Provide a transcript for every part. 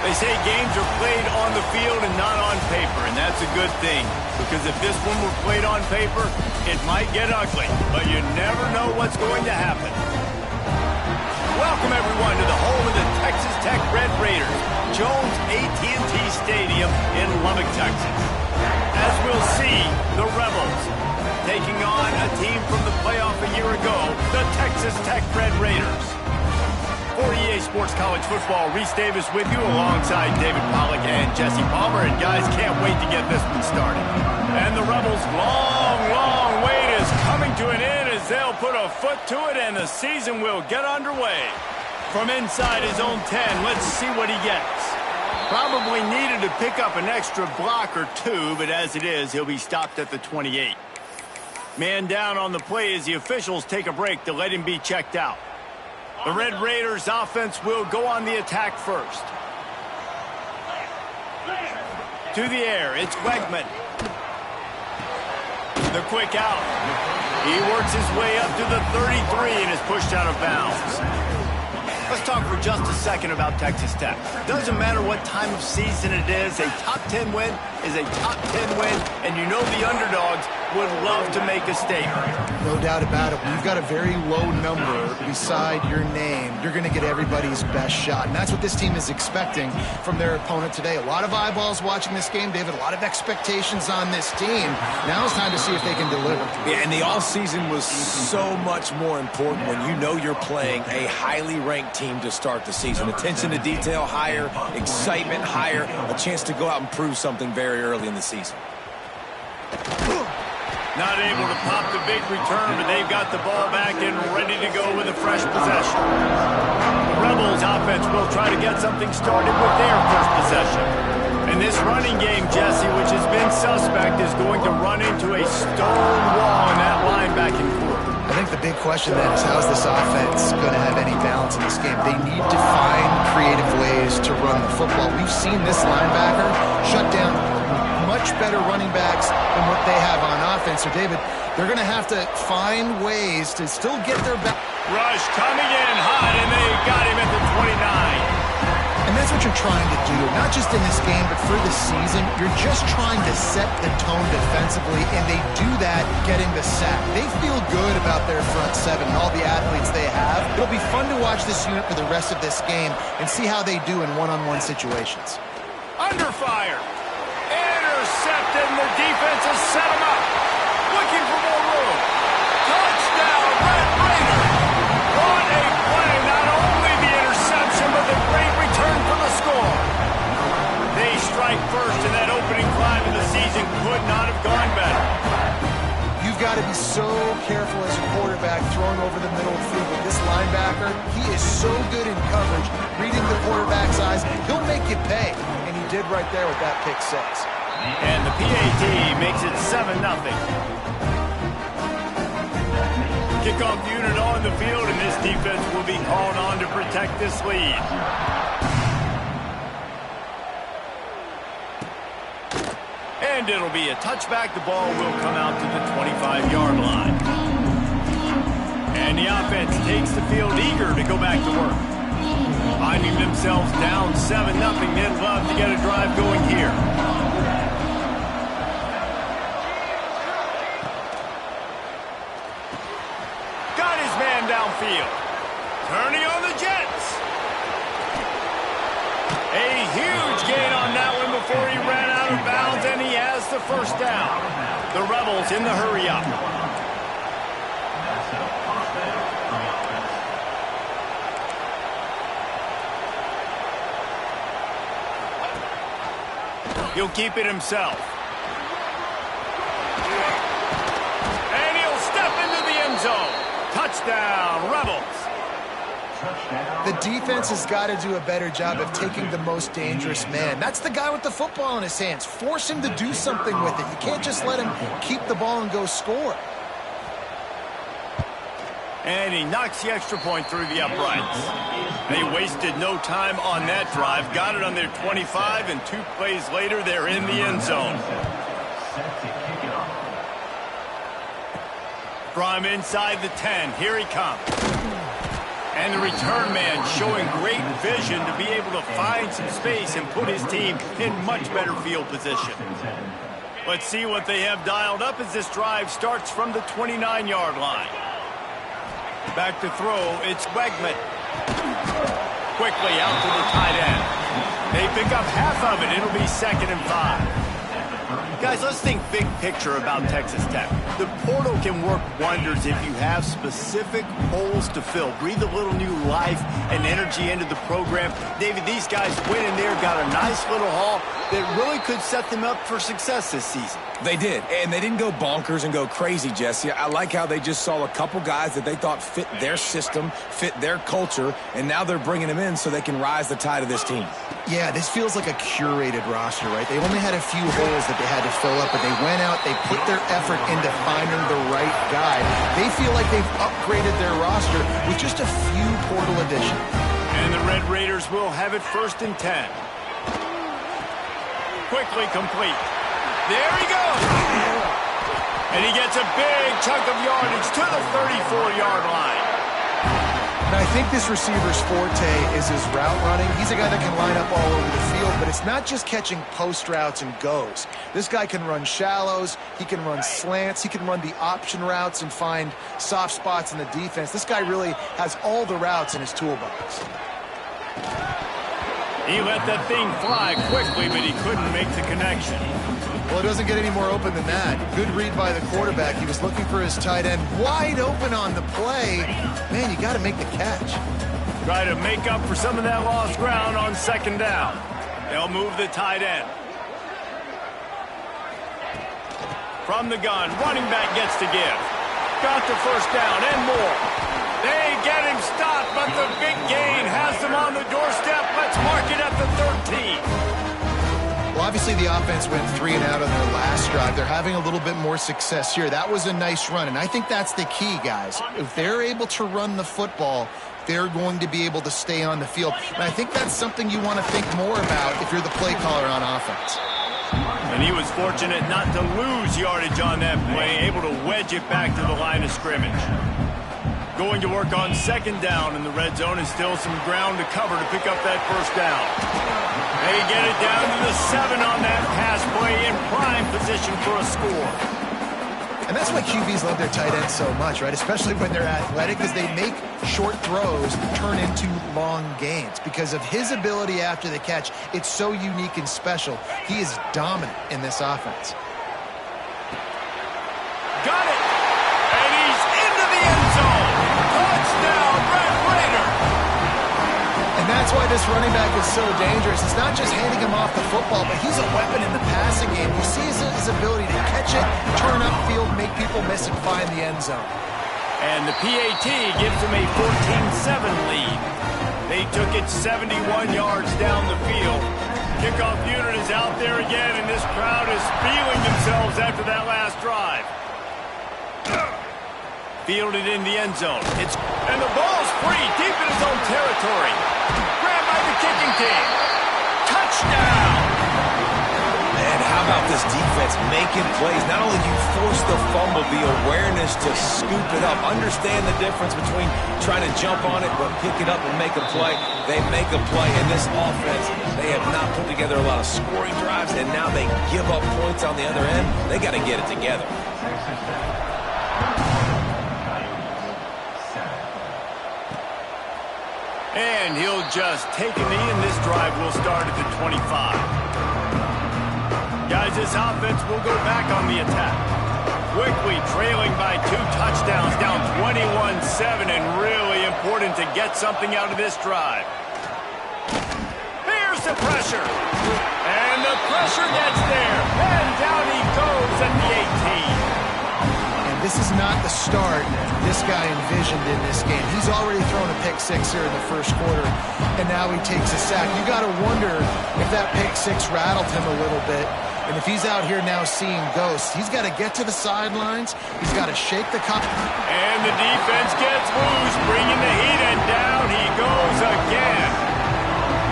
They say games are played on the field and not on paper, and that's a good thing. Because if this one were played on paper, it might get ugly. But you never know what's going to happen. Welcome, everyone, to the home of the Texas Tech Red Raiders, Jones AT&T Stadium in Lubbock, Texas. As we'll see, the Rebels taking on a team from the playoff a year ago, the Texas Tech Red Raiders. For EA Sports College Football, Reese Davis with you alongside David Pollack and Jesse Palmer. And guys, can't wait to get this one started. And the Rebels' long wait is coming to an end as they'll put a foot to it and the season will get underway. From inside his own 10, let's see what he gets. Probably needed to pick up an extra block or two, but as it is, he'll be stopped at the 28. Man down on the play as the officials take a break to let him be checked out. The Red Raiders offense will go on the attack first. To the air, it's Wegman. The quick out. He works his way up to the 33 and is pushed out of bounds. Let's talk for just a second about Texas Tech. Doesn't matter what time of season it is, a top 10 win is a top 10 win, and you know the underdogs would love to make a statement. No doubt about it. When you've got a very low number beside your name, you're going to get everybody's best shot. And that's what this team is expecting from their opponent today. A lot of eyeballs watching this game, David. A lot of expectations on this team. Now it's time to see if they can deliver. Yeah, and the offseason was so much more important when you know you're playing a highly ranked team to start the season. Attention to detail higher, excitement higher, a chance to go out and prove something very early in the season. Not able to pop the big return, but they've got the ball back and ready to go with a fresh possession. The Rebels offense will try to get something started with their first possession. And this running game, Jesse, which has been suspect, is going to run into a stone wall in that linebacking core. I think the big question then is how's this offense going to have any balance in this game? They need to find creative ways to run the football. We've seen this linebacker shut down much better running backs than what they have on offense. So, David, they're going to have to find ways to still get their back. Rush coming in hot, and they got him at the 29. And that's what you're trying to do, not just in this game, but for the season. You're just trying to set the tone defensively, and they do that getting the sack. They feel good about their front seven and all the athletes they have. It'll be fun to watch this unit for the rest of this game and see how they do in one-on-one situations. Under fire. Intercepted, and the defense has set him up. Looking for more room. Touchdown, Red Raiders. What a play. Not only the interception, but the great return for the score. They strike first, and that opening drive of the season could not have gone better. You've got to be so careful as a quarterback throwing over the middle of the field with this linebacker. He is so good in coverage, reading the quarterback's eyes. He'll make you pay, and he did right there with that pick six. And the PAT makes it 7-0. Kickoff unit on the field, and this defense will be called on to protect this lead. And it'll be a touchback. The ball will come out to the 25-yard line. And the offense takes the field eager to go back to work. Finding themselves down 7-0, they'd love to get a drive going here. Got his man downfield. Turning on the Jets. A huge gain on that one before he ran out of bounds, and he has the first down. The Rebels in the hurry-up. He'll keep it himself. And he'll step into the end zone. Touchdown, Rebels. The defense has got to do a better job of taking the most dangerous man. That's the guy with the football in his hands. Force him to do something with it. You can't just let him keep the ball and go score. And he knocks the extra point through the uprights. They wasted no time on that drive. Got it on their 25, and 2 plays later, they're in the end zone. From inside the 10, here he comes. And the return man showing great vision to be able to find some space and put his team in much better field position. Let's see what they have dialed up as this drive starts from the 29-yard line. Back to throw, it's Wegman. Quickly out to the tight end. They pick up half of it. It'll be 2nd and 5. Guys, let's think big picture about Texas Tech. The portal can work wonders if you have specific holes to fill. Breathe a little new life and energy into the program. David, these guys went in there, got a nice little haul that really could set them up for success this season. They did, and they didn't go bonkers and go crazy, Jesse. I like how they just saw a couple guys that they thought fit their system, fit their culture, and now they're bringing them in so they can rise the tide of this team. Yeah, this feels like a curated roster, right? They only had a few holes that they had to fill up, but they went out, they put their effort into finding the right guy. They feel like they've upgraded their roster with just a few portal additions. And the Red Raiders will have it 1st and 10. Quickly complete. There he goes. And he gets a big chunk of yardage to the 34-yard line. And I think this receiver's forte is his route running. He's a guy that can line up all over the field, but it's not just catching post routes and goes. This guy can run shallows, he can run slants, he can run the option routes and find soft spots in the defense. This guy really has all the routes in his toolbox. He let that thing fly quickly, but he couldn't make the connection. Well, it doesn't get any more open than that. Good read by the quarterback. He was looking for his tight end wide open on the play. Man, you got to make the catch. Try to make up for some of that lost ground on 2nd down. They'll move the tight end. From the gun, running back gets to give. Got the 1st down and more. They get him stopped, but the big gain has them on the doorstep. Let's mark it at the 13. Well, obviously the offense went 3 and out on their last drive. They're having a little bit more success here. That was a nice run, and I think that's the key, guys. If they're able to run the football, they're going to be able to stay on the field. And I think that's something you want to think more about if you're the play caller on offense. And he was fortunate not to lose yardage on that play, able to wedge it back to the line of scrimmage. Going to work on 2nd down in the red zone, and still some ground to cover to pick up that 1st down. They get it down to the 7 on that pass play in prime position for a score. And that's why QBs love their tight ends so much, right? Especially when they're athletic, because they make short throws turn into long gains. Because of his ability after the catch, it's so unique and special. He is dominant in this offense. Got it! And he's into the end zone! Touchdown, Red Raider! And that's why this running back is so dangerous. It's not just handing him off the football, but he's a weapon in the passing game. You see his ability to catch it, turn upfield, make people miss, and find the end zone. And the PAT gives him a 14-7 lead. They took it 71 yards down the field. Kickoff unit is out there again, and this crowd is feeling themselves after that last drive. Fielded in the end zone. And the ball's free, deep in his own territory. Grabbed by the kicking team. Touchdown! And how about this defense making plays? Not only do you force the fumble, the awareness to scoop it up. Understand the difference between trying to jump on it but pick it up and make a play. They make a play in this offense. They have not put together a lot of scoring drives, and now they give up points on the other end. They got to get it together. And he'll just take a knee, and this drive will start at the 25. Guys, this offense will go back on the attack. Quickly trailing by 2 touchdowns, down 21-7, and really important to get something out of this drive. Here's the pressure. And the pressure gets there. And down he goes at the 18. This is not the start this guy envisioned in this game. He's already thrown a pick 6 here in the 1st quarter, and now he takes a sack. You got to wonder if that pick 6 rattled him a little bit. And if he's out here now seeing ghosts, he's got to get to the sidelines. He's got to shake the cup. And the defense gets loose, bringing the heat, and down he goes again.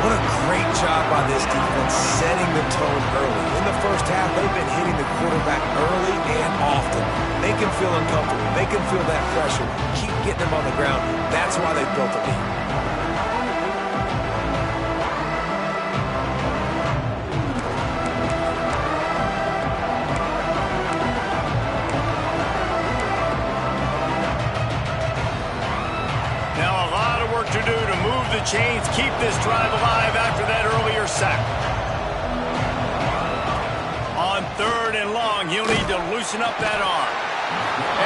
What a great job by this defense setting the tone early. In the first half, they've been hitting the quarterback early and often. Make him feel uncomfortable. Make him feel that pressure. Keep getting him on the ground. That's why they built a lead. To do to move the chains, keep this drive alive after that earlier sack. On 3rd and long, he'll need to loosen up that arm.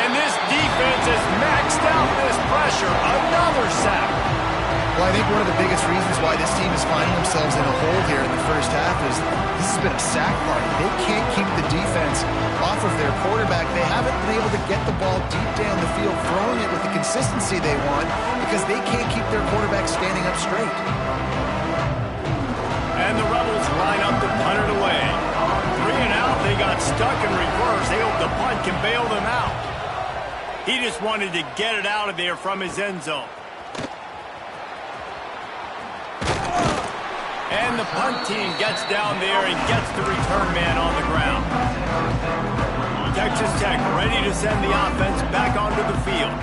And this defense has maxed out this pressure. Another sack. Well, I think one of the biggest reasons why this team is finding themselves in a hole here in the first half is this has been a sack party. They can't keep the defense off of their quarterback. They haven't been able to get the ball deep down the field, throwing it with the consistency they want because they can't keep their quarterback standing up straight. And the Rebels line up to punt it away. 3 and out, they got stuck in reverse. They hope the punt can bail them out. He just wanted to get it out of there from his end zone. And the punt team gets down there and gets the return man on the ground. Texas Tech ready to send the offense back onto the field.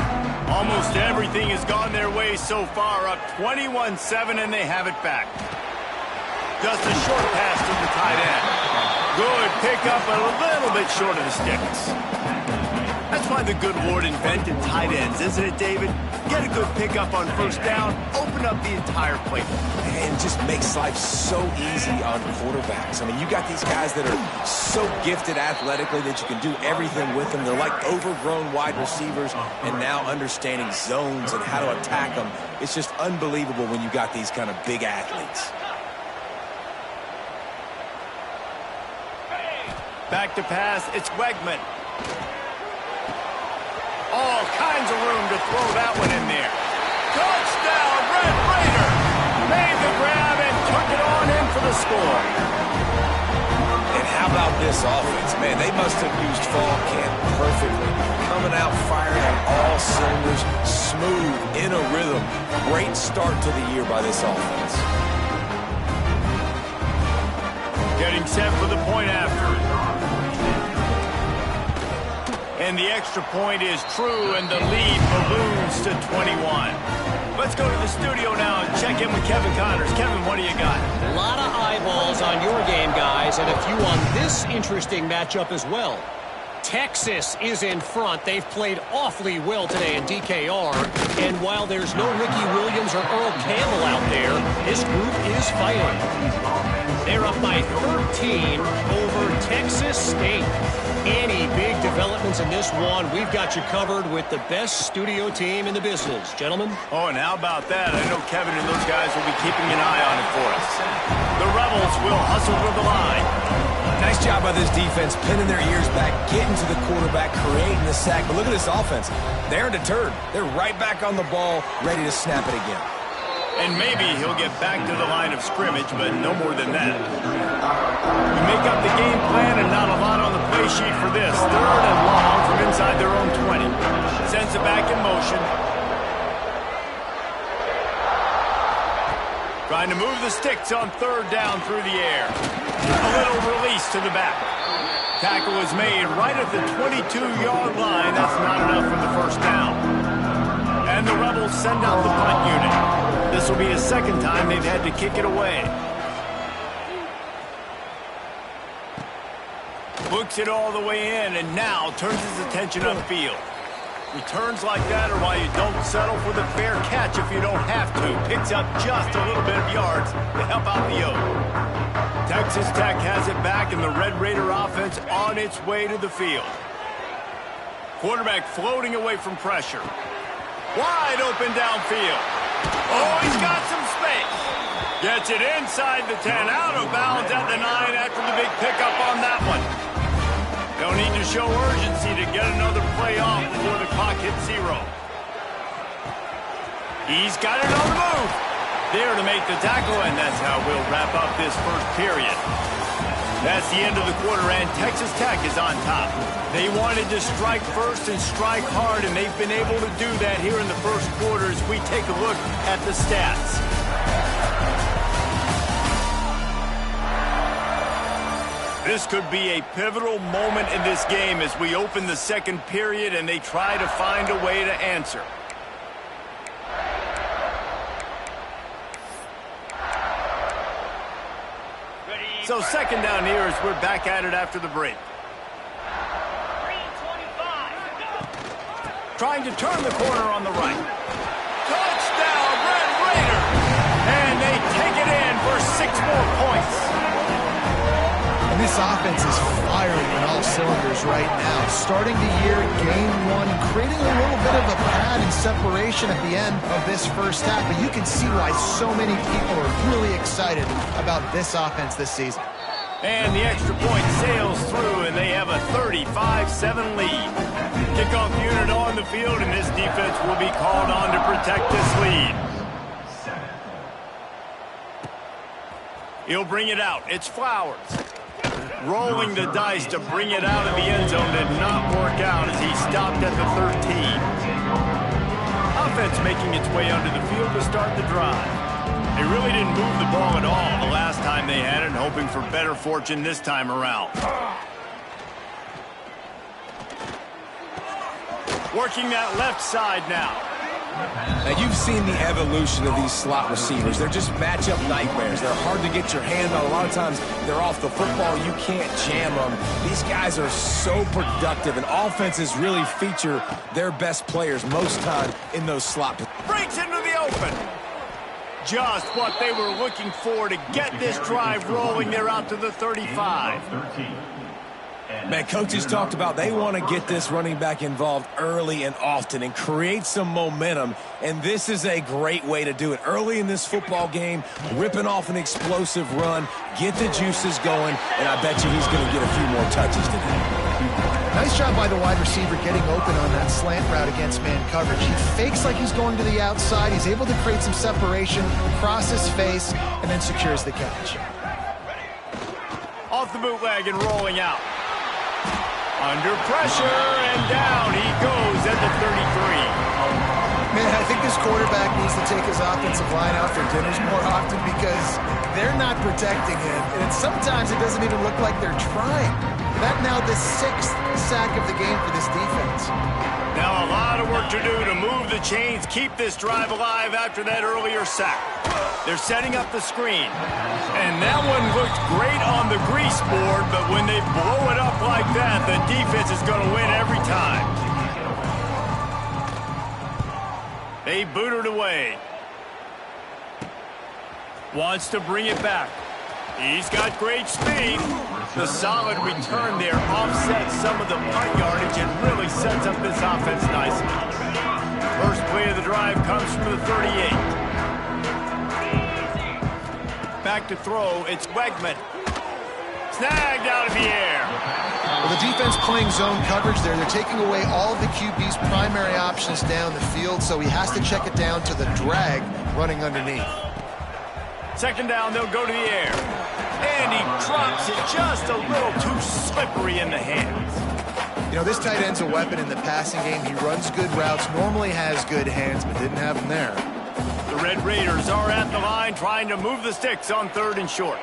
Almost everything has gone their way so far, up 21-7, and they have it back. Just a short pass to the tight end. Good pickup, but a little bit short of the sticks. That's why the good Lord invented tight ends, isn't it, David? Get a good pickup on first down, open up the entire playbook. And just makes life so easy on quarterbacks. I mean, you got these guys that are so gifted athletically that you can do everything with them. They're like overgrown wide receivers, and now understanding zones and how to attack them. It's just unbelievable when you got these kind of big athletes. Back to pass, it's Wegman. All kinds of room to throw that one in there. Touchdown, Red Raider! Made the grab and took it on in for the score. And how about this offense? Man, they must have used fall camp perfectly. Coming out firing on all cylinders, smooth, in a rhythm. Great start to the year by this offense. Getting set for the point after. And the extra point is true, and the lead balloons to 21. Let's go to the studio now and check in with Kevin Connors. Kevin, what do you got? A lot of eyeballs on your game, guys, and a few on this interesting matchup as well. Texas is in front. They've played awfully well today in DKR. And while there's no Ricky Williams or Earl Campbell out there, this group is fighting. They're up by 13 over Texas State. Any big developments in this one, we've got you covered with the best studio team in the business. Gentlemen? Oh, and how about that? I know Kevin and those guys will be keeping an eye on it for us. The Rebels will hustle to the line. Nice job by this defense, pinning their ears back, getting to the quarterback, creating the sack. But look at this offense. They're deterred. They're right back on the ball, ready to snap it again. And maybe he'll get back to the line of scrimmage, but no more than that. We make up the game plan and not a lot on the play sheet for this. 3rd and long from inside their own 20. Sends it back in motion. Trying to move the sticks on 3rd down through the air. A little release to the back. Tackle is made right at the 22-yard line. That's not enough for the first down. And the Rebels send out the punt unit. This will be the second time they've had to kick it away. Books it all the way in and now turns his attention upfield. Returns like that are why you don't settle for the fair catch if you don't have to. Picks up just a little bit of yards to help out the Oak. Texas Tech has it back and the Red Raider offense on its way to the field. Quarterback floating away from pressure. Wide open downfield. Oh, he's got some space. Gets it inside the 10, out of bounds at the 9 after the big pickup on that one. They'll need to show urgency to get another play off before the clock hits 0. He's got it on the move. There to make the tackle, and that's how we'll wrap up this first period. That's the end of the quarter, and Texas Tech is on top. They wanted to strike first and strike hard, and they've been able to do that here in the first quarter as we take a look at the stats. This could be a pivotal moment in this game as we open the second period and they try to find a way to answer. So second down here as we're back at it after the break. Trying to turn the corner on the right. Touchdown, Red Raiders! And they take it in for 6 more points. And this offense is firing on all cylinders right now. Starting the year, game 1, creating a little bit of a pad and separation at the end of this first half. But you can see why so many people are really excited about this offense this season. And the extra point sails through, and they have a 35-7 lead. Kickoff unit on the field, and this defense will be called on to protect this lead. He'll bring it out. It's Flowers. Rolling the dice to bring it out of the end zone did not work out as he stopped at the 13. Offense making its way onto the field to start the drive. They really didn't move the ball at all the last time they had it, hoping for better fortune this time around. Working that left side now. Now, you've seen the evolution of these slot receivers. They're just matchup nightmares. They're hard to get your hand on. A lot of times, they're off the football. You can't jam them. These guys are so productive, and offenses really feature their best players most time in those slot positions. Breaks into the open. Just what they were looking for to get this drive rolling. They're out to the 35. Man, coaches talked about they want to get this running back involved early and often and create some momentum, and this is a great way to do it. Early in this football game, ripping off an explosive run, get the juices going, and I bet you he's going to get a few more touches today. Nice job by the wide receiver getting open on that slant route against man coverage. He fakes like he's going to the outside. He's able to create some separation, cross his face, and then secures the catch. Off the bootleg and rolling out. Under pressure, and down he goes at the 33. Man, I think this quarterback needs to take his offensive line out for dinners more often because they're not protecting him. And sometimes it doesn't even look like they're trying. That now the 6th sack of the game for this defense. Now a lot of work to do to move the chains, keep this drive alive after that earlier sack. They're setting up the screen. And that one looked great on the grease board, but when they blow it up like that, the defense is going to win every time. They boot it away. Wants to bring it back. He's got great speed. The solid return there offsets some of the punt yardage and really sets up this offense nicely. First play of the drive comes from the 38. Back to throw, it's Wegman. Snagged out of the air. Well, the defense playing zone coverage there. They're taking away all of the QB's primary options down the field, so he has to check it down to the drag running underneath. Second down, they'll go to the air. And he drops it just a little too slippery in the hands. You know, this tight end's a weapon in the passing game. He runs good routes, normally has good hands, but didn't have them there. The Red Raiders are at the line trying to move the sticks on 3rd and short.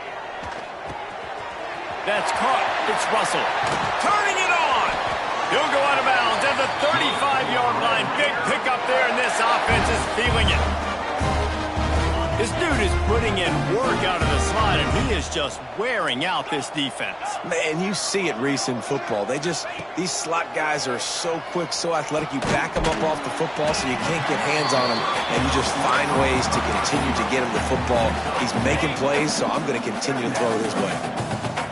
That's caught. It's Russell. Turning it on. He'll go out of bounds at the 35-yard line. Big pickup there, and this offense is feeling it. This dude is putting in work out of the slot, and he is just wearing out this defense. Man, you see it, Reese, in football. These slot guys are so quick, so athletic. You back them up off the football so you can't get hands on them, and you just find ways to continue to get him the football. He's making plays, so I'm going to continue to throw it his way.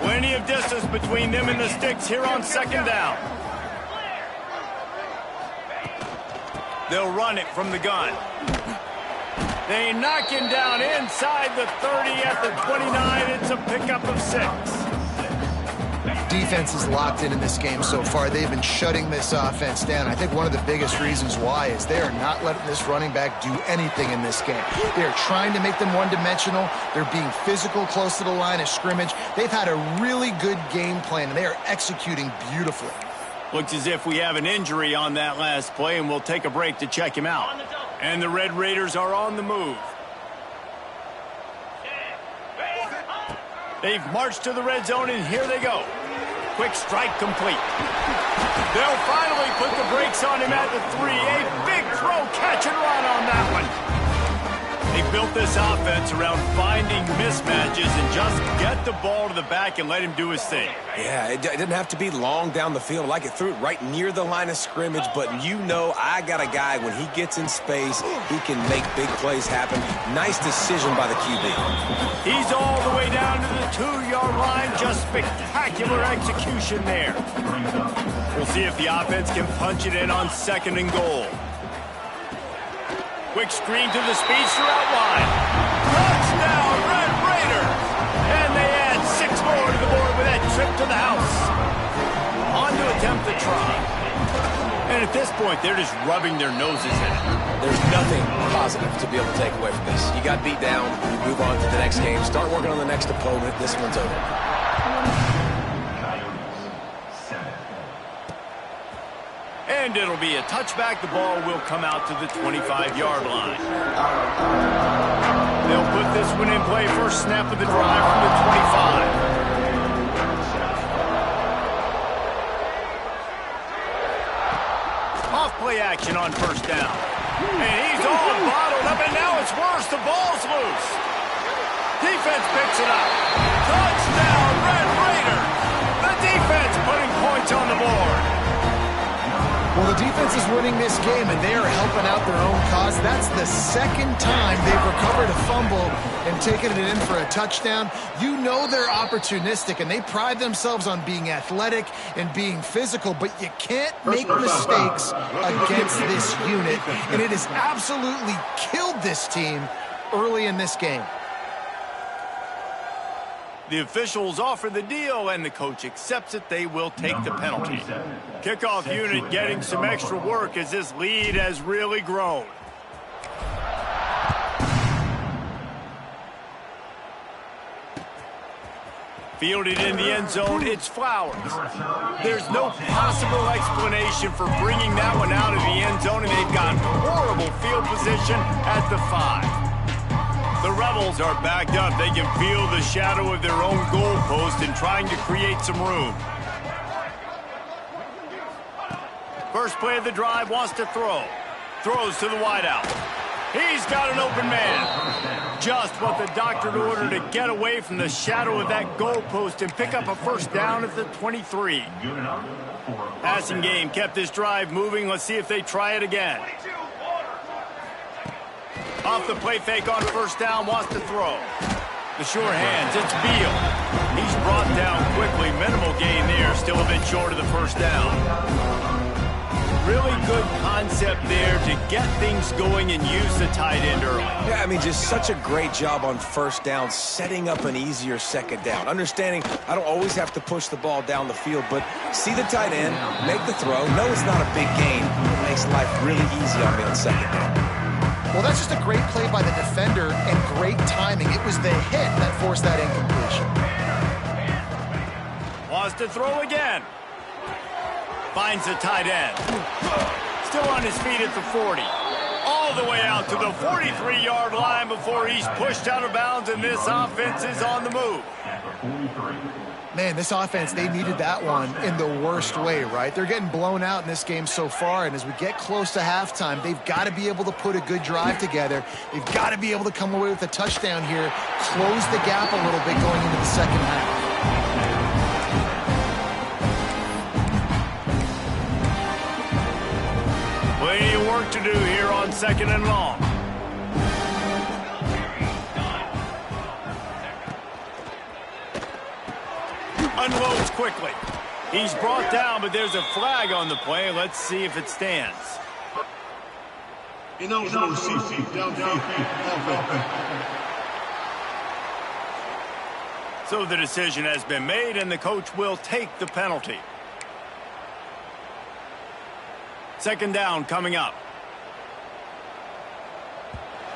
Plenty of distance between them and the sticks here on 2nd down. They'll run it from the gun. They knock him down inside the 30 at the 29. It's a pickup of 6. Defense is locked in this game so far. They've been shutting this offense down. I think one of the biggest reasons why is they are not letting this running back do anything in this game. They are trying to make them one-dimensional. They're being physical close to the line of scrimmage. They've had a really good game plan, and they are executing beautifully. Looks as if we have an injury on that last play, and we'll take a break to check him out. And the Red Raiders are on the move. They've marched to the red zone, and here they go. Quick strike complete. They'll finally put the brakes on him at the 3. A big throw, catch and run on that one. They built this offense around finding mismatches and just get the ball to the back and let him do his thing. Yeah, it didn't have to be long down the field. Like it threw it right near the line of scrimmage, but you know I got a guy, when he gets in space, he can make big plays happen. Nice decision by the QB. He's all the way down to the 2-yard line. Just spectacular execution there. We'll see if the offense can punch it in on 2nd and goal. Quick screen to the speedster out wide. Touchdown, Red Raiders! And they add 6 more to the board with that trip to the house. On to attempt the try. And at this point, they're just rubbing their noses in it. There's nothing positive to be able to take away from this. You got beat down, move on to the next game, start working on the next opponent. This one's over. And it'll be a touchback. The ball will come out to the 25-yard line. They'll put this one in play. First snap of the drive from the 25. Off play action on first down. And he's all bottled up, and now it's worse. The ball's loose. Defense picks it up. Touchdown, Red Raiders. The defense putting points on the board. Well, the defense is winning this game, and they are helping out their own cause. That's the 2nd time they've recovered a fumble and taken it in for a touchdown. You know they're opportunistic, and they pride themselves on being athletic and being physical, but you can't make mistakes against this unit, and it has absolutely killed this team early in this game. The officials offer the deal, and the coach accepts it. They will take the penalty. Kickoff unit getting some extra work as this lead has really grown. Fielded in the end zone, it's Flowers. There's no possible explanation for bringing that one out of the end zone, and they've got horrible field position at the 5. The Rebels are backed up. They can feel the shadow of their own goalpost and trying to create some room. First play of the drive, wants to throw. Throws to the wideout. He's got an open man. Just what the doctor ordered to get away from the shadow of that goalpost and pick up a first down at the 23. Passing game kept this drive moving. Let's see if they try it again. Off the play fake on first down, wants to throw. The sure hands, it's Beal. He's brought down quickly. Minimal gain there, still a bit short of the first down. Really good concept there to get things going and use the tight end early. Yeah, I mean, just such a great job on first down, setting up an easier 2nd down. Understanding I don't always have to push the ball down the field, but see the tight end, make the throw. No, it's not a big gain. It makes life really easy on me on 2nd down. Well, that's just a great play by the defender and great timing. It was the hit that forced that incompletion. Wants to throw again. Finds the tight end. Still on his feet at the 40. All the way out to the 43-yard line before he's pushed out of bounds, and this offense is on the move. Man, this offense, they needed that one in the worst way, right? They're getting blown out in this game so far, and as we get close to halftime, they've got to be able to put a good drive together. They've got to be able to come away with a touchdown here, close the gap a little bit going into the 2nd half. Plenty of work to do here on 2nd and long. Unloads quickly. He's brought down, but there's a flag on the play. Let's see if it stands. So the decision has been made, and the coach will take the penalty. 2nd down coming up.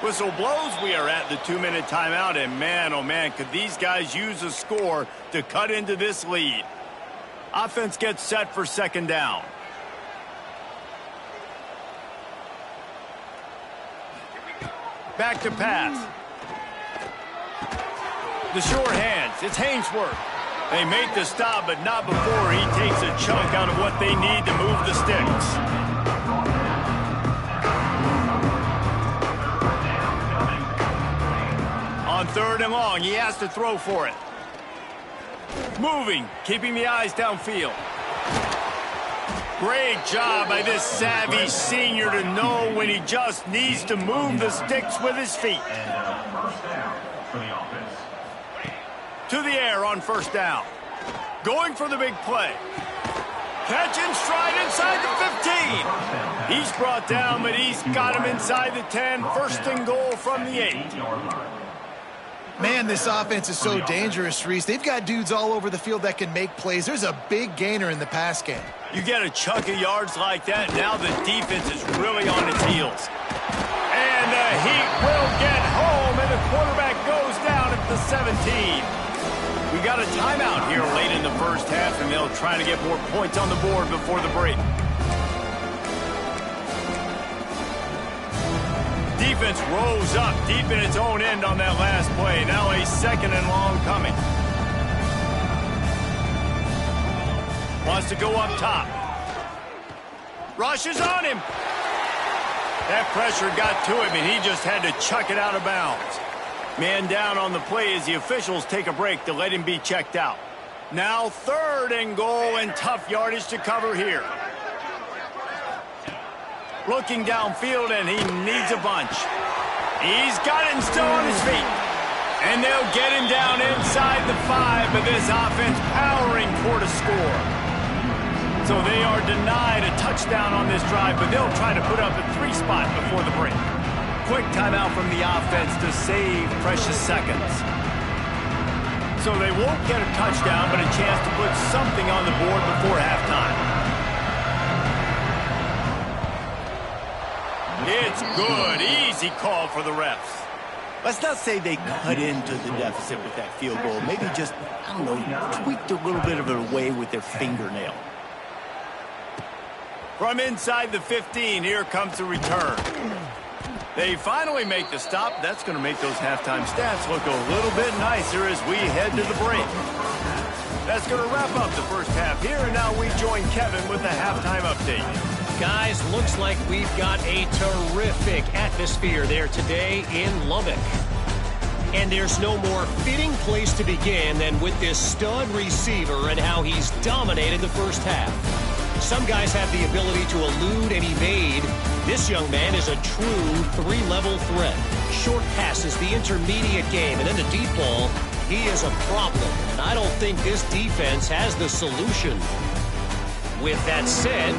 Whistle blows. We are at the 2-minute timeout, and man, oh man, could these guys use a score to cut into this lead. Offense gets set for 2nd down. Back to pass. The sure hands. It's Hainsworth. They make the stop, but not before he takes a chunk out of what they need to move the sticks. On 3rd and long, he has to throw for it. Moving, keeping the eyes downfield. Great job by this savvy senior to know when he just needs to move the sticks with his feet. To the air on 1st down. Going for the big play. Catch in stride inside the 15. He's brought down, but he's got him inside the 10. 1st and goal from the 8. Man, this offense is so dangerous, Reese. They've got dudes all over the field that can make plays. There's a big gainer in the pass game. You get a chunk of yards like that, now the defense is really on its heels. And the Heat will get home, and the quarterback goes down at the 17. We got a timeout here late in the 1st half, and they'll try to get more points on the board before the break. Defense rose up deep in its own end on that last play. Now a 2nd and long coming. Wants to go up top. Rushes on him. That pressure got to him, and he just had to chuck it out of bounds. Man down on the play as the officials take a break to let him be checked out. Now 3rd and goal, and tough yardage to cover here. Looking downfield, and he needs a bunch. He's got it and still on his feet. And they'll get him down inside the 5, but this offense powering toward a score. So they are denied a touchdown on this drive, but they'll try to put up a 3 spot before the break. Quick timeout from the offense to save precious seconds. So they won't get a touchdown, but a chance to put something on the board before halftime. It's good. Easy call for the refs. Let's not say they cut into the deficit with that field goal. Maybe just, I don't know, tweaked a little bit of it away with their fingernail. From inside the 15, here comes the return. They finally make the stop. That's going to make those halftime stats look a little bit nicer as we head to the break. That's going to wrap up the 1st half here, and now we join Kevin with the halftime update. Guys, looks like we've got a terrific atmosphere there today in Lubbock. And there's no more fitting place to begin than with this stud receiver and how he's dominated the 1st half. Some guys have the ability to elude and evade. This young man is a true 3-level threat. Short passes, the intermediate game, and then the deep ball, he is a problem. And I don't think this defense has the solution. With that said,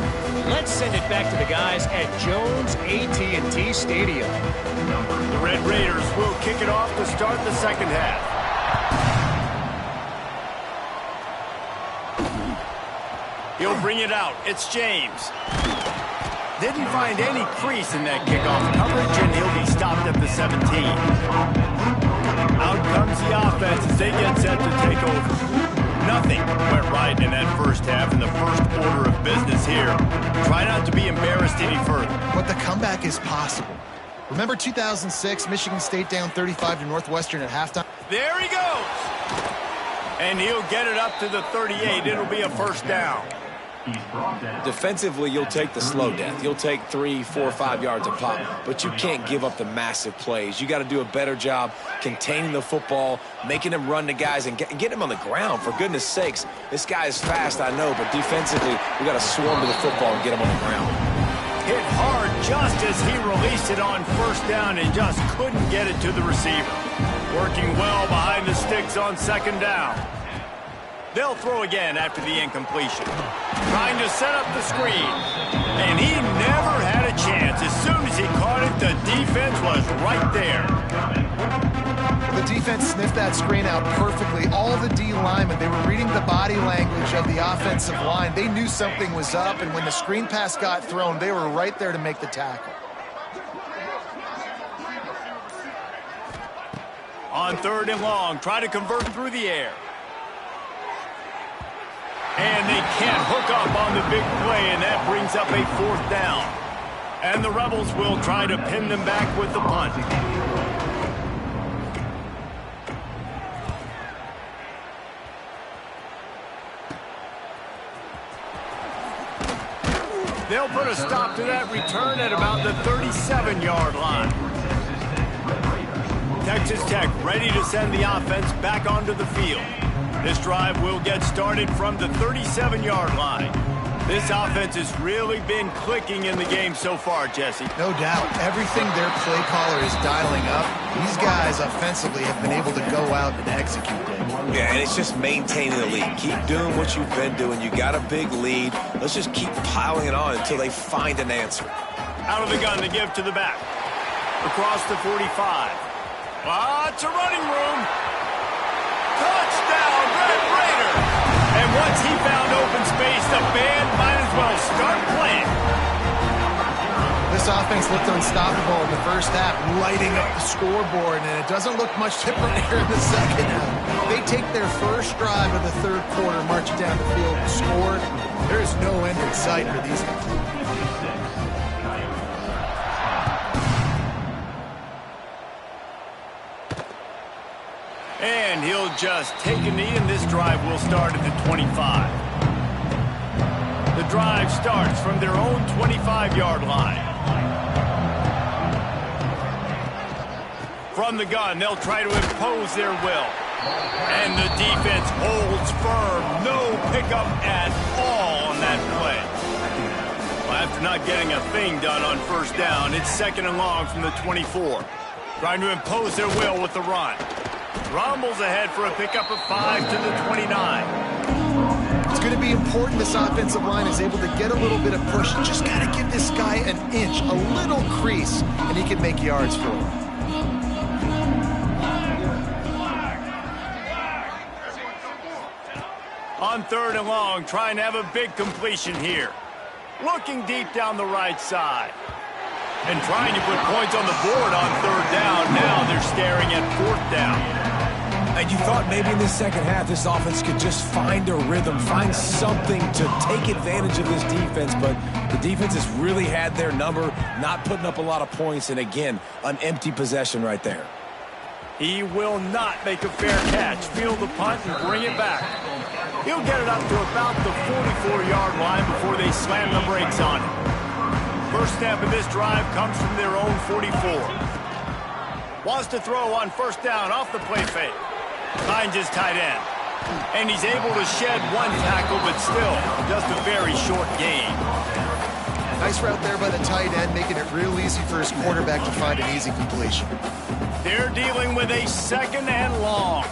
let's send it back to the guys at Jones AT&T Stadium. The Red Raiders will kick it off to start the 2nd half. He'll bring it out. It's James. Didn't find any crease in that kickoff coverage, and he'll be stopped at the 17. Out comes the offense as they get set to take over. Nothing went right in that 1st half in the first order of business here. Try not to be embarrassed any further. But the comeback is possible. Remember 2006, Michigan State down 35 to Northwestern at halftime? There he goes. And he'll get it up to the 38. It'll be a 1st down. Defensively, you'll take the slow death. You'll take 3, 4, 5 yards a pop, but you can't give up the massive plays. You got to do a better job containing the football, making them run to guys, and get him on the ground. For goodness sakes, this guy is fast, I know, but defensively, we got to swarm to the football and get him on the ground. Hit hard just as he released it on 1st down and just couldn't get it to the receiver. Working well behind the sticks on 2nd down. They'll throw again after the incompletion. Trying to set up the screen. And he never had a chance. As soon as he caught it, the defense was right there. The defense sniffed that screen out perfectly. All the D linemen, they were reading the body language of the offensive line. They knew something was up, and when the screen pass got thrown, they were right there to make the tackle. On 3rd and long, try to convert through the air. And they can't hook up on the big play, and that brings up a 4th down. And the Rebels will try to pin them back with the punt. They'll put a stop to that return at about the 37-yard line. Texas Tech ready to send the offense back onto the field. This drive will get started from the 37-yard line. This offense has really been clicking in the game so far, Jesse. No doubt. Everything their play caller is dialing up, these guys offensively have been able to go out and execute it. Yeah, and it's just maintaining the lead. Keep doing what you've been doing. You got a big lead. Let's just keep piling it on until they find an answer. Out of the gun to give to the back. Across the 45. Lots of running room. Touchdown, Red Raider! And once he found open space, the band might as well start playing. This offense looked unstoppable in the first half, lighting up the scoreboard, and it doesn't look much different here in the second half. They take their first drive of the third quarter, march down the field and score. There is no end in sight for these guys. And he'll just take a knee, and this drive will start at the 25. The drive starts from their own 25-yard line. From the gun, they'll try to impose their will. And the defense holds firm. No pickup at all on that play. Well, after not getting a thing done on first down, it's second and long from the 24. Trying to impose their will with the run. Rumbles ahead for a pickup of 5 to the 29. It's going to be important this offensive line is able to get a little bit of push. Just got to give this guy an inch, a little crease, and he can make yards for him. On third and long, trying to have a big completion here. Looking deep down the right side. And trying to put points on the board on third down. Now they're staring at fourth down. And you thought maybe in this second half this offense could just find a rhythm, find something to take advantage of this defense, but the defense has really had their number, not putting up a lot of points, and again, an empty possession right there. He will not make a fair catch. Field the punt and bring it back. He'll get it up to about the 44-yard line before they slam the brakes on it. First snap of this drive comes from their own 44. Wants to throw on first down off the play fake. Finds his tight end. And he's able to shed one tackle, but still just a very short gain. Nice route there by the tight end, making it real easy for his quarterback to find an easy completion. They're dealing with a second and long.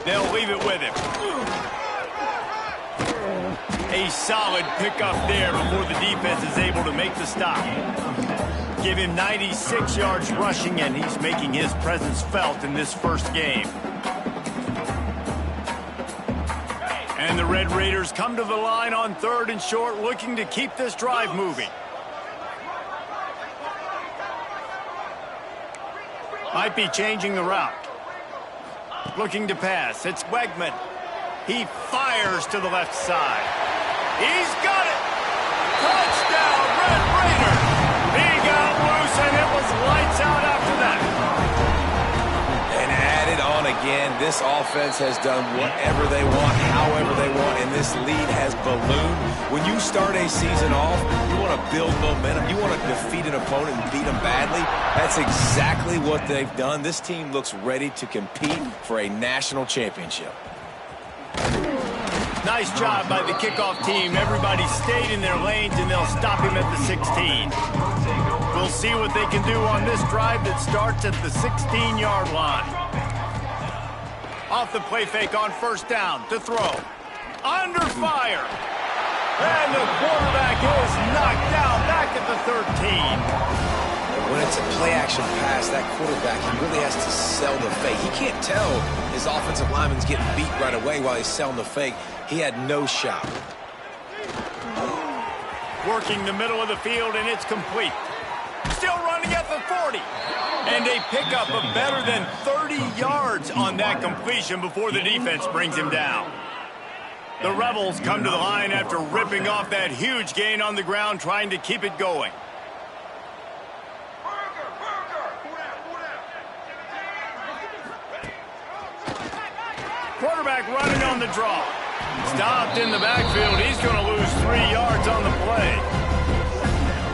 They'll leave it with him. A solid pickup there before the defense is able to make the stop. Give him 96 yards rushing, and he's making his presence felt in this first game. And the Red Raiders come to the line on third and short, looking to keep this drive moving. Might be changing the route. Looking to pass. It's Wegman. He fires to the left side. He's got it! Touchdown, Red Raider! He got loose, and it was lights out after that. And added on again, this offense has done whatever they want, however they want, and this lead has ballooned. When you start a season off, you want to build momentum. You want to defeat an opponent and beat them badly. That's exactly what they've done. This team looks ready to compete for a national championship. Nice job by the kickoff team. Everybody stayed in their lanes, and they'll stop him at the 16. We'll see what they can do on this drive that starts at the 16-yard line. Off the play fake on first down to throw. Under fire. And the quarterback is knocked down back at the 13. When it's a play-action pass, that quarterback, he really has to sell the fake. He can't tell his offensive lineman's getting beat right away while he's selling the fake. He had no shot. Working the middle of the field, and it's complete. Still running at the 40. And a pickup of better than 30 yards on that completion before the defense brings him down. The Rebels come to the line after ripping off that huge gain on the ground, trying to keep it going. quarterback running on the draw. Stopped in the backfield. He's going to lose 3 yards on the play.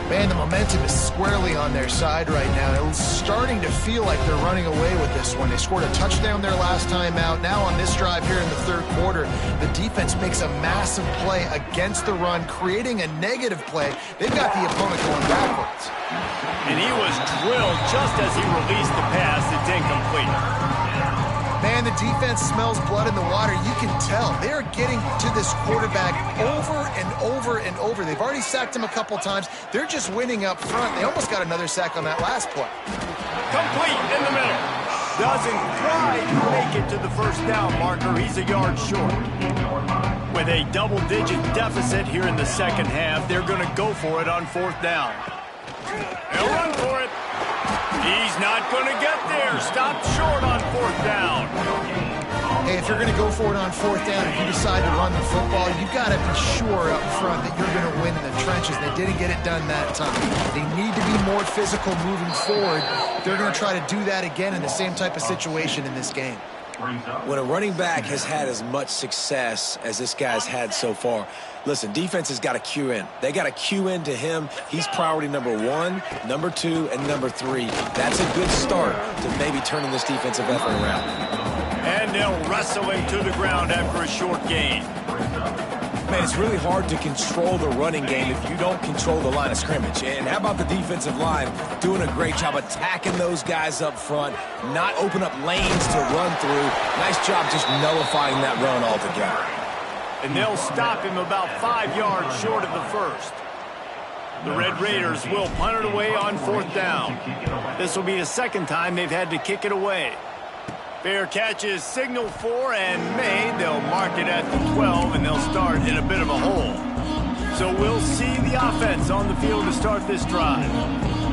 Man, the momentum is squarely on their side right now. It's starting to feel like they're running away with this one. They scored a touchdown their last time out. Now on this drive here in the third quarter, the defense makes a massive play against the run, creating a negative play. They've got the opponent going backwards. And he was drilled just as he released the pass. It's incomplete. Man, the defense smells blood in the water. You can tell. They're getting to this quarterback over and over and over. They've already sacked him a couple times. They're just winning up front. They almost got another sack on that last play. Complete in the middle. Doesn't quite make it to the first down marker. He's a yard short. With a double-digit deficit here in the second half, they're going to go for it on fourth down. They'll run for it. He's not going to get there. Stopped short on fourth down. Hey, if you're going to go for it on fourth down and you decide to run the football, you've got to be sure up front that you're going to win in the trenches. They didn't get it done that time. They need to be more physical moving forward. They're going to try to do that again in the same type of situation in this game. When a running back has had as much success as this guy's had so far, listen, defense has got to cue in. They got to cue in to him. He's priority number 1, number 2, and number 3. That's a good start to maybe turning this defensive effort around. And they'll wrestle him to the ground after a short gain. Man, it's really hard to control the running game if you don't control the line of scrimmage. And how about the defensive line doing a great job attacking those guys up front, not open up lanes to run through. Nice job just nullifying that run altogether. And they'll stop him about 5 yards short of the first. The Red Raiders will punt it away on fourth down. This will be the second time they've had to kick it away. Fair catch is signaled for and made. They'll mark it at the 12, and they'll start in a bit of a hole. So we'll see the offense on the field to start this drive.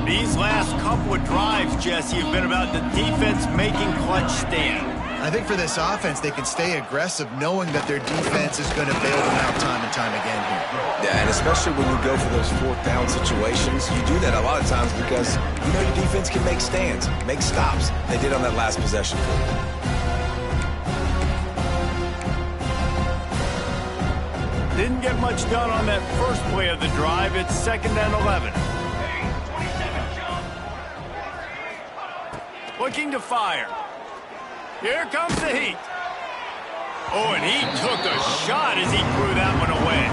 These last couple of drives, Jesse, have been about the defense making clutch stand. I think for this offense, they can stay aggressive knowing that their defense is going to bail them out time and time again here. Yeah, and especially when you go for those fourth down situations, you do that a lot of times because you know your defense can make stands, make stops. They did on that last possession. Didn't get much done on that first play of the drive. It's 2nd and 11. Looking to fire. Here comes the heat. Oh, and he took a shot as he threw that one away.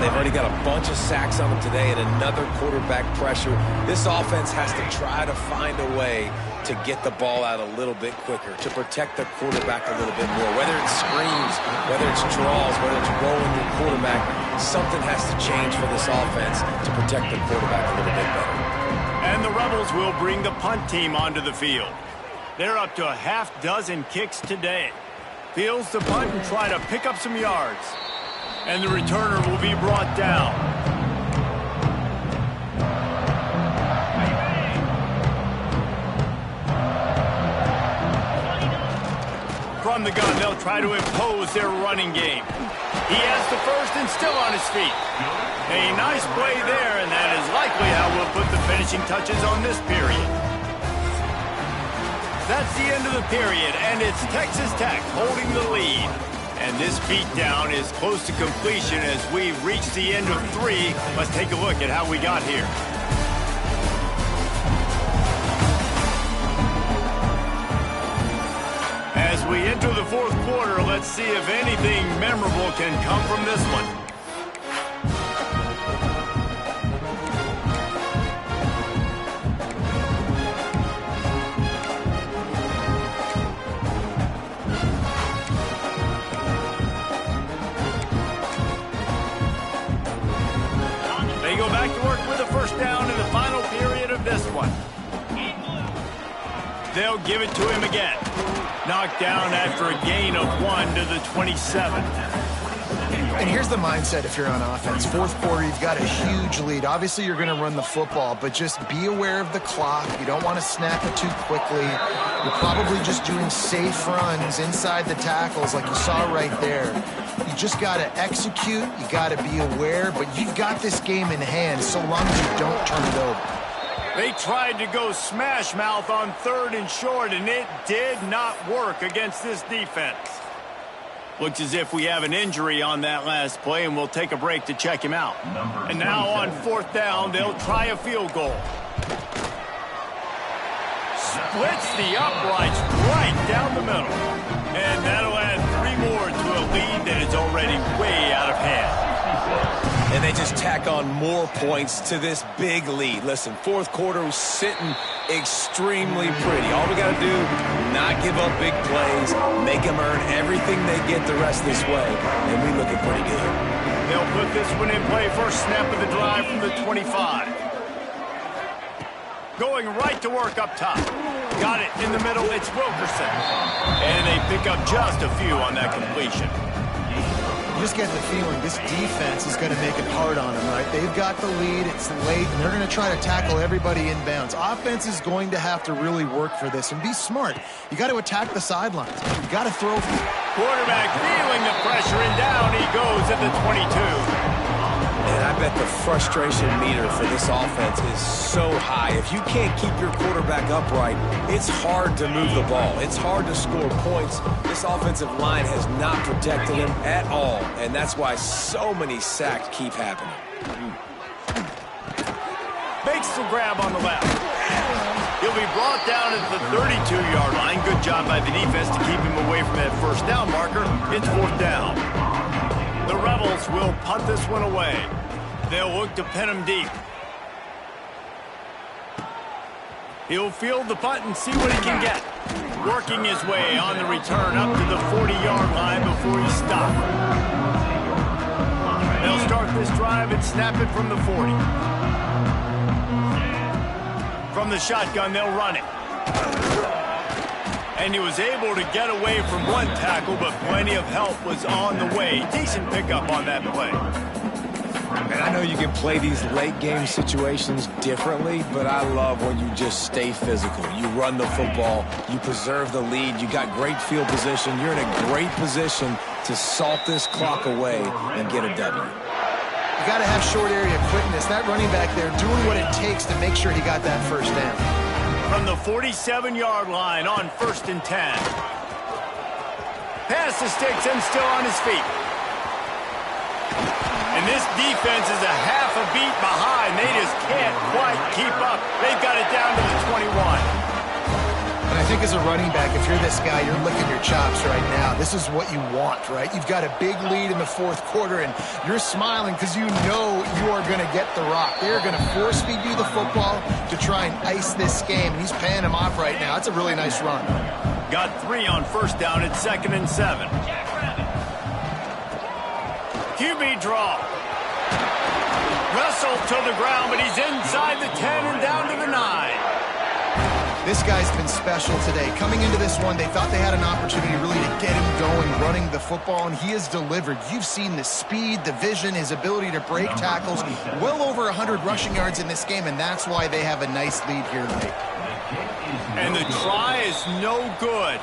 They've already got a bunch of sacks on them today and another quarterback pressure. This offense has to try to find a way to get the ball out a little bit quicker, to protect the quarterback a little bit more. Whether it's screens, whether it's draws, whether it's rolling your quarterback, something has to change for this offense to protect the quarterback a little bit better. And the Rebels will bring the punt team onto the field. They're up to a half-dozen kicks today. Fields the punt and try to pick up some yards. And the returner will be brought down. From the gun, they'll try to impose their running game. He has the first and still on his feet. A nice play there, and that is likely how we'll put the finishing touches on this period. That's the end of the period, and it's Texas Tech holding the lead. And this beatdown is close to completion as we reach the end of 3. Let's take a look at how we got here. As we enter the fourth quarter, let's see if anything memorable can come from this one. They go back to work with a first down in the final period of this one. They'll give it to him again. Knocked down after a gain of 1 to the 27. And here's the mindset if you're on offense. Fourth quarter, you've got a huge lead. Obviously, you're going to run the football, but just be aware of the clock. You don't want to snap it too quickly. You're probably just doing safe runs inside the tackles like you saw right there. You just got to execute. You got to be aware, but you've got this game in hand so long as you don't turn it over. They tried to go smash mouth on 3rd and short, and it did not work against this defense. Looks as if we have an injury on that last play, and we'll take a break to check him out. And now on 4th down, they'll try a field goal. Splits the uprights right down the middle. And that'll add 3 more to a lead that is already way out of hand. And they just tack on more points to this big lead. Listen, 4th quarter was sitting extremely pretty. All we got to do, not give up big plays, make them earn everything they get the rest of this way, and we looking pretty good. They'll put this one in play. First snap of the drive from the 25. Going right to work up top. Got it in the middle. It's Wilkerson. And they pick up just a few on that completion. You just get the feeling this defense is going to make it hard on them, right? They've got the lead, it's late, and they're going to try to tackle everybody inbounds. Offense is going to have to really work for this and be smart. You got to attack the sidelines. You got to throw. Quarterback feeling the pressure, and down he goes at the 22. And I bet the frustration meter for this offense is so high. If you can't keep your quarterback upright, it's hard to move the ball. It's hard to score points. This offensive line has not protected him at all, and that's why so many sacks keep happening. Makes the grab on the left. He'll be brought down at the 32-yard line. Good job by the defense to keep him away from that first down marker. It's 4th down. The Rebels will punt this one away. They'll look to pin him deep. He'll field the punt and see what he can get. Working his way on the return up to the 40-yard line before he stopped. They'll start this drive and snap it from the 40. From the shotgun, they'll run it. And he was able to get away from one tackle, but plenty of help was on the way. Decent pickup on that play. And I know you can play these late-game situations differently, but I love when you just stay physical. You run the football, you preserve the lead, you got great field position, you're in a great position to salt this clock away and get a W. You got to have short area quickness. That running back there doing what it takes to make sure he got that first down. From the 47-yard line on 1st and 10. Pass the sticks and still on his feet. And this defense is a half a beat behind. They just can't quite keep up. They've got it down to the 21. And I think as a running back, if you're this guy, you're licking your chops right now. This is what you want, right? You've got a big lead in the 4th quarter, and you're smiling because you know you are going to get the rock. They're going to force-feed you the football to try and ice this game. And he's paying him off right now. It's a really nice run. Got 3 on 1st down at 2nd and 7. QB draw. Wrestled to the ground, but he's inside the 10 and down to the 9. This guy's been special today. Coming into this one, they thought they had an opportunity really to get him going, running the football, and he has delivered. You've seen the speed, the vision, his ability to break tackles. Well over 100 rushing yards in this game, and that's why they have a nice lead here tonight. And the try is no good.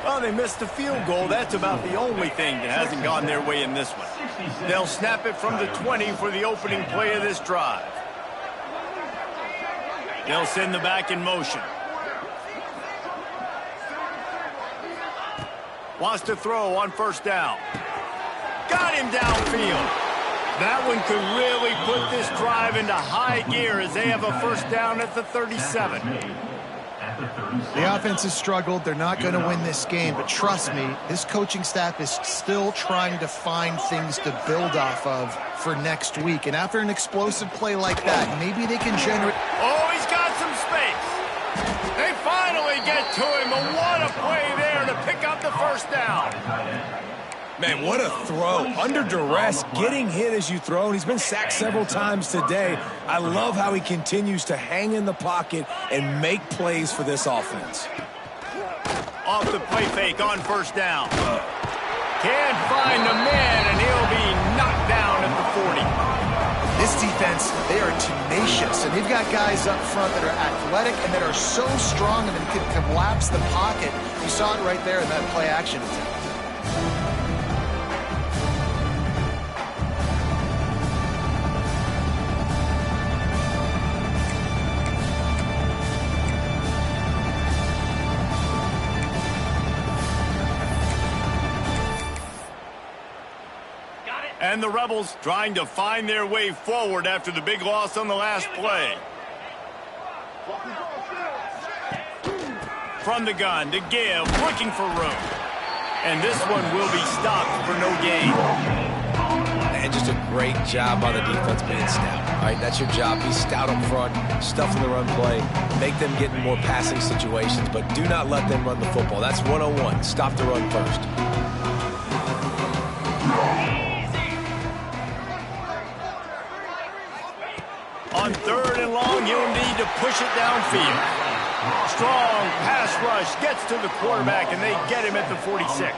Well, they missed the field goal. That's about the only thing that hasn't gone their way in this one. They'll snap it from the 20 for the opening play of this drive. They'll send the back in motion. Wants to throw on 1st down. Got him downfield. That one could really put this drive into high gear as they have a 1st down at the 37. The offense has struggled. They're not going to win this game, but trust me, this coaching staff is still trying to find things to build off of for next week. And after an explosive play like that, maybe they can generate... Oh, he's got some space. They finally get to him, but what a play there to pick up the 1st down. Man, what a throw. Under duress, getting hit as you throw, and he's been sacked several times today. I love how he continues to hang in the pocket and make plays for this offense. Off the play fake on 1st down. Can't find the man, and he'll be knocked down at the 40. This defense, they are tenacious, and they've got guys up front that are athletic and that are so strong and can collapse the pocket. You saw it right there in that play action attempt. And the Rebels trying to find their way forward after the big loss on the last play. From the gun to give, looking for room. And this one will be stopped for no gain. And just a great job by the defense being stout. All right, that's your job. Be stout up front, stuff in the run play, make them get in more passing situations, but do not let them run the football. That's 101. Stop the run first. On 3rd and long, you'll need to push it downfield. Strong pass rush gets to the quarterback, and they get him at the 46.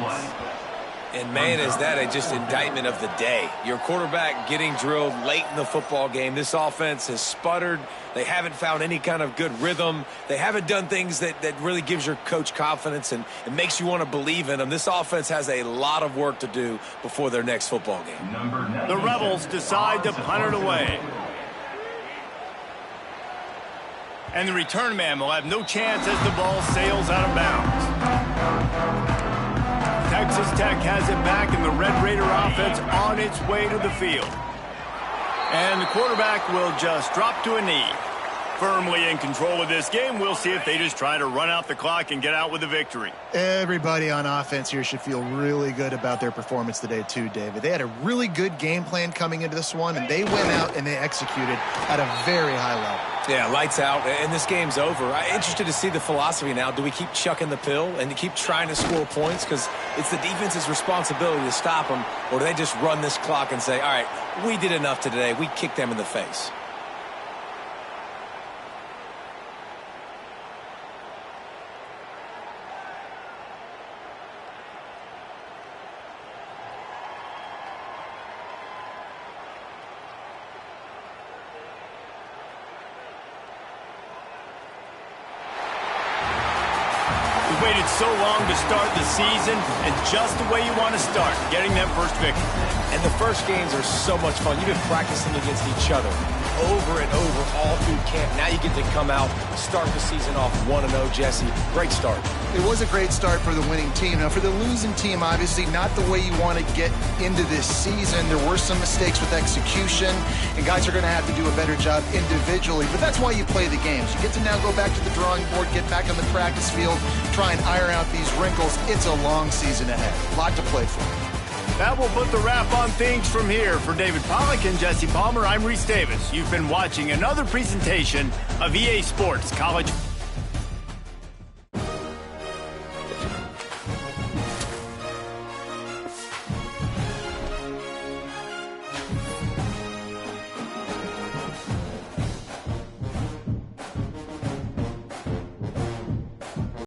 And, man, is that a just indictment of the day. Your quarterback getting drilled late in the football game. This offense has sputtered. They haven't found any kind of good rhythm. They haven't done things that really gives your coach confidence and it makes you want to believe in them. This offense has a lot of work to do before their next football game. The Rebels decide to punt it away. And the return man will have no chance as the ball sails out of bounds. Texas Tech has it back, and the Red Raider offense on its way to the field. And the quarterback will just drop to a knee. Firmly in control of this game. We'll see if they just try to run out the clock and get out with a victory. Everybody on offense here should feel really good about their performance today too, David. They had a really good game plan coming into this one, and they went out and they executed at a very high level. Yeah, lights out, and this game's over. I'm interested to see the philosophy now. Do we keep chucking the pill and keep trying to score points? Because it's the defense's responsibility to stop them, or do they just run this clock and say, all right, we did enough today. We kicked them in the face. Waited so long to start the season, and just the way you want to start, getting that first victory. And the first games are so much fun. You've been practicing against each other over and over all through camp. Now you get to come out, start the season off 1-0, Jesse. Great start. It was a great start for the winning team. Now, for the losing team, obviously not the way you want to get into this season. There were some mistakes with execution, and guys are going to have to do a better job individually. But that's why you play the games. You get to now go back to the drawing board, get back on the practice field, try and iron out these wrinkles. It's a long season ahead. A lot to play for. That will put the wrap on things from here. For David Pollack and Jesse Palmer, I'm Reese Davis. You've been watching another presentation of EA Sports College.